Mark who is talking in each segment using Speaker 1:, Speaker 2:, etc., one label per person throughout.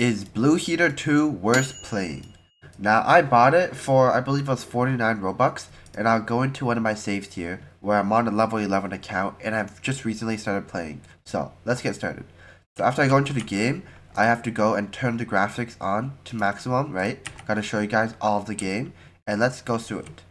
Speaker 1: Is Blue Heater 2 worth playing? Now, I bought it for, I believe it was 49 Robux, and I'll go into one of my saves here, where I'm on a level 11 account, and I've just recently started playing. So, let's get started. So after I go into the game, I have to go and turn the graphics on to maximum, right? Gotta show you guys all of the game, and let's go through it.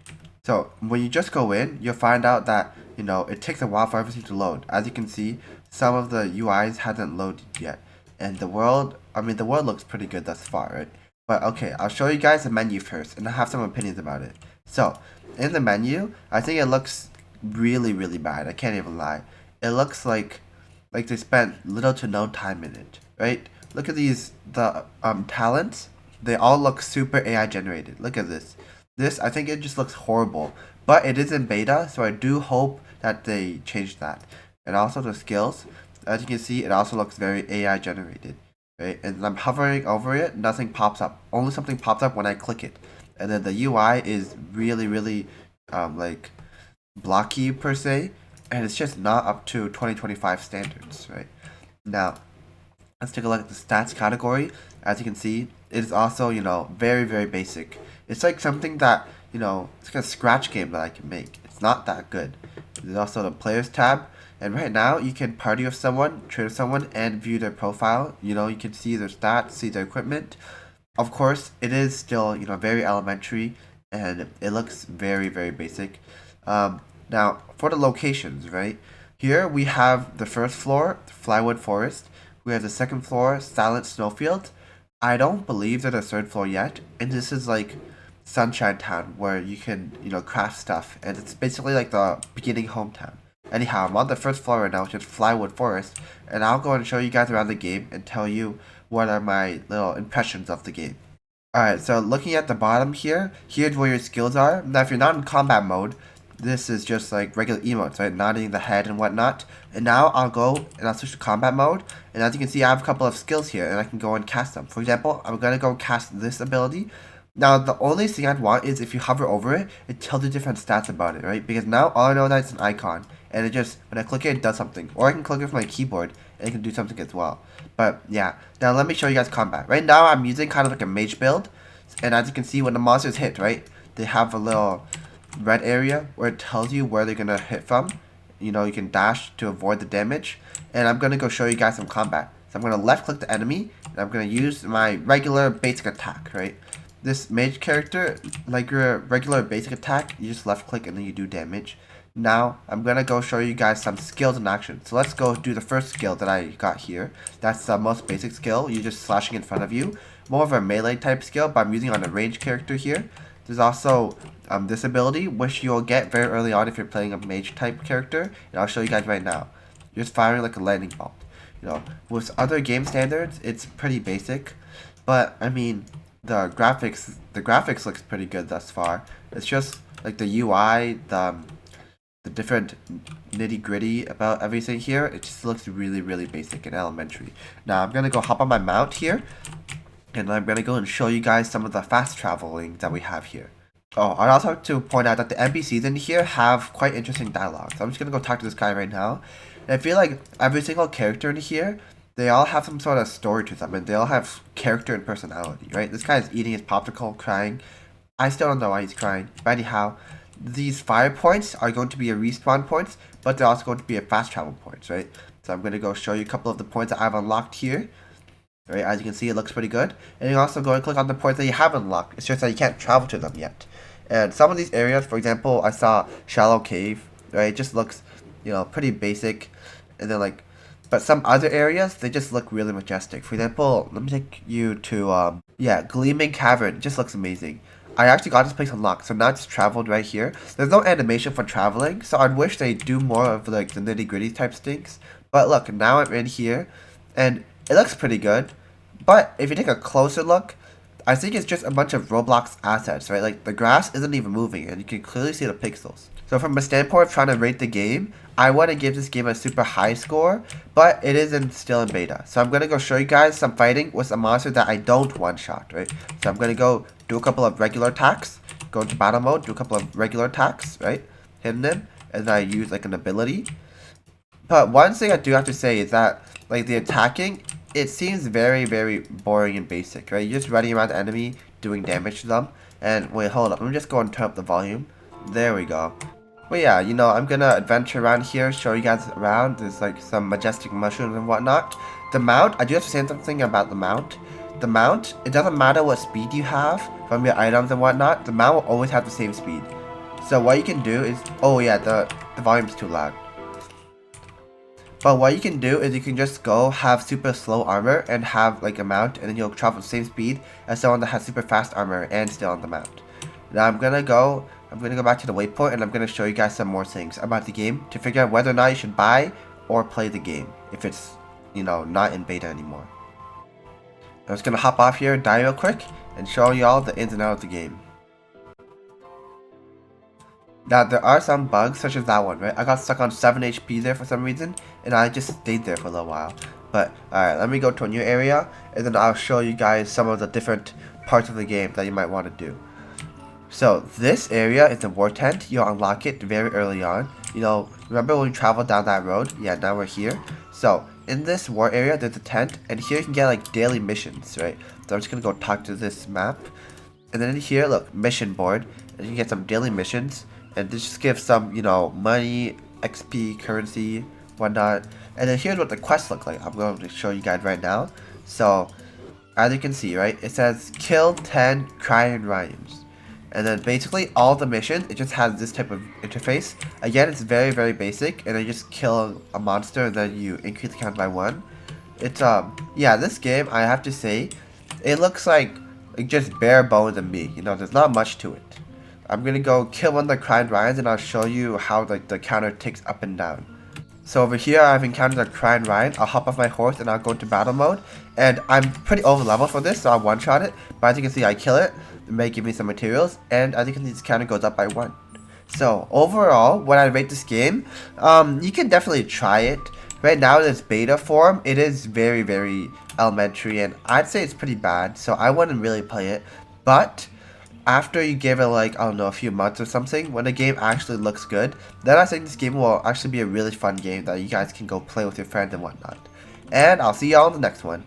Speaker 1: So, when you just go in, you'll find out that, it takes a while for everything to load. As you can see, some of the UIs hasn't loaded yet. And the world looks pretty good thus far, right? But okay, I'll show you guys the menu first, and I have some opinions about it. So, in the menu, I think it looks really, really bad. I can't even lie. It looks like they spent little to no time in it, right? Look at the talents. They all look super AI generated. Look at this. This, I think it just looks horrible. But it is in beta, so I do hope that they change that. And also the skills. As you can see, it also looks very AI generated, right? And I'm hovering over it, nothing pops up. Only something pops up when I click it. And then the UI is really, really, like, blocky per se, and it's just not up to 2025 standards, right? Now, let's take a look at the stats category. As you can see, it is also, very, very basic. It's like something that, it's like a scratch game that I can make. It's not that good. There's also the players tab. And right now, you can party with someone, trade with someone, and view their profile. You can see their stats, see their equipment. Of course, it is still, very elementary, and it looks very, very basic. Now, for the locations, right? Here we have the first floor, Flywood Forest. We have the second floor, Silent Snowfield. I don't believe there's a third floor yet, and this is like Sunshine Town, where you can, craft stuff, and it's basically like the beginning hometown. Anyhow, I'm on the first floor right now, which is Flywood Forest, and I'll go and show you guys around the game and tell you what are my little impressions of the game. Alright, so looking at the bottom here, here's where your skills are. Now, if you're not in combat mode, this is just like regular emotes, right? Nodding the head and whatnot. And now I'll go and I'll switch to combat mode. And as you can see, I have a couple of skills here, and I can go and cast them. For example, I'm going to go cast this ability. Now, the only thing I'd want is if you hover over it, it tells you different stats about it, right? Because now all I know is that it's an icon, and it just, when I click it, it does something. Or I can click it with my keyboard, and it can do something as well. But yeah, now let me show you guys combat. Right now, I'm using kind of like a mage build, and as you can see, when the monsters hit, right, they have a little red area where it tells you where they're gonna hit from. You can dash to avoid the damage, and I'm gonna go show you guys some combat. So I'm gonna left click the enemy, and I'm gonna use my regular basic attack, right? This mage character, like your regular basic attack, you just left click and then you do damage. Now, I'm gonna go show you guys some skills in action. So let's go do the first skill that I got here. That's the most basic skill. You're just slashing in front of you. More of a melee type skill, but I'm using on a ranged character here. There's also this ability, which you'll get very early on if you're playing a mage type character. And I'll show you guys right now. You're just firing like a lightning bolt. With other game standards, it's pretty basic. But, I mean, the graphics looks pretty good thus far. It's just like the UI, the different nitty gritty about everything here. It just looks really, really basic and elementary. Now I'm gonna go hop on my mount here, and I'm gonna go and show you guys some of the fast traveling that we have here. Oh, I'd also have to point out that the NPCs in here have quite interesting dialogue. So I'm just gonna go talk to this guy right now. And I feel like every single character in here, they all have some sort of story to them, and they all have character and personality, right? This guy is eating his popsicle, crying. I still don't know why he's crying. But anyhow, these fire points are going to be a respawn points, but they're also going to be a fast travel points, right? So I'm going to go show you a couple of the points that I've unlocked here. Right, as you can see, it looks pretty good. And you also go and click on the points that you have unlocked. It's just that you can't travel to them yet. And some of these areas, for example, I saw Shallow Cave, right? It just looks, pretty basic. And then but some other areas, they just look really majestic. For example, let me take you to, Gleaming Cavern. It just looks amazing. I actually got this place unlocked, so now it's traveled right here. There's no animation for traveling, so I'd wish they do more of the nitty gritty type things. But look, now I'm in here, and it looks pretty good. But if you take a closer look, I think it's just a bunch of Roblox assets, right? Like the grass isn't even moving, and you can clearly see the pixels. So from a standpoint of trying to rate the game, I want to give this game a super high score, but it is still in beta. So I'm going to go show you guys some fighting with a monster that I don't one-shot, right? So I'm going to go do a couple of regular attacks, go into battle mode, do a couple of regular attacks, right? Hitting them, and then I use like an ability. But one thing I do have to say is that like the attacking it seems very, very boring and basic, right? You're just running around the enemy, doing damage to them. And wait, hold up. Let me just go and turn up the volume. There we go. But yeah, you know, I'm gonna adventure around here, show you guys around. There's like some majestic mushrooms and whatnot. The mount, I do have to say something about the mount. The mount, it doesn't matter what speed you have from your items and whatnot, the mount will always have the same speed. So what you can do is, oh yeah, the volume's too loud. But what you can do is you can just go have super slow armor and have like a mount, and then you'll travel the same speed as someone that has super fast armor and still on the mount. Now I'm gonna go back to the waypoint, and I'm gonna show you guys some more things about the game to figure out whether or not you should buy or play the game if it's, you know, not in beta anymore. I'm just gonna hop off here, die real quick, and show y'all the ins and outs of the game. Now, there are some bugs, such as that one, right? I got stuck on 7 HP there for some reason, and I just stayed there for a little while. But, alright, let me go to a new area, and then I'll show you guys some of the different parts of the game that you might want to do. So, this area is the war tent. You'll unlock it very early on. You know, remember when we traveled down that road? Yeah, now we're here. So, in this war area, there's a tent, and here you can get, like, daily missions, right? So, I'm just gonna go talk to this map. And then in here, look, mission board, and you can get some daily missions. And this just gives some, you know, money, XP, currency, whatnot. And then here's what the quests look like. I'm going to show you guys right now. So, as you can see, right, it says kill 10 crying rhymes. And then basically all the missions, it just has this type of interface. Again, it's very, very basic. And then you just kill a monster and then you increase the count by 1. It's, yeah, this game, I have to say, it looks like just bare bones and meat. You know, there's not much to it. I'm gonna go kill one of the crying Ryans, and I'll show you how like the counter ticks up and down. So over here I've encountered a crying Ryan. I'll hop off my horse and I'll go into battle mode. And I'm pretty over level for this, so I'll one shot it. But as you can see, I kill it. It may give me some materials, and as you can see, this counter goes up by 1. So overall, when I rate this game, you can definitely try it. Right now in its beta form, it is very, very elementary, and I'd say it's pretty bad. So I wouldn't really play it. But after you give it like, I don't know, a few months or something, when the game actually looks good, then I think this game will actually be a really fun game that you guys can go play with your friends and whatnot. And I'll see y'all in the next one.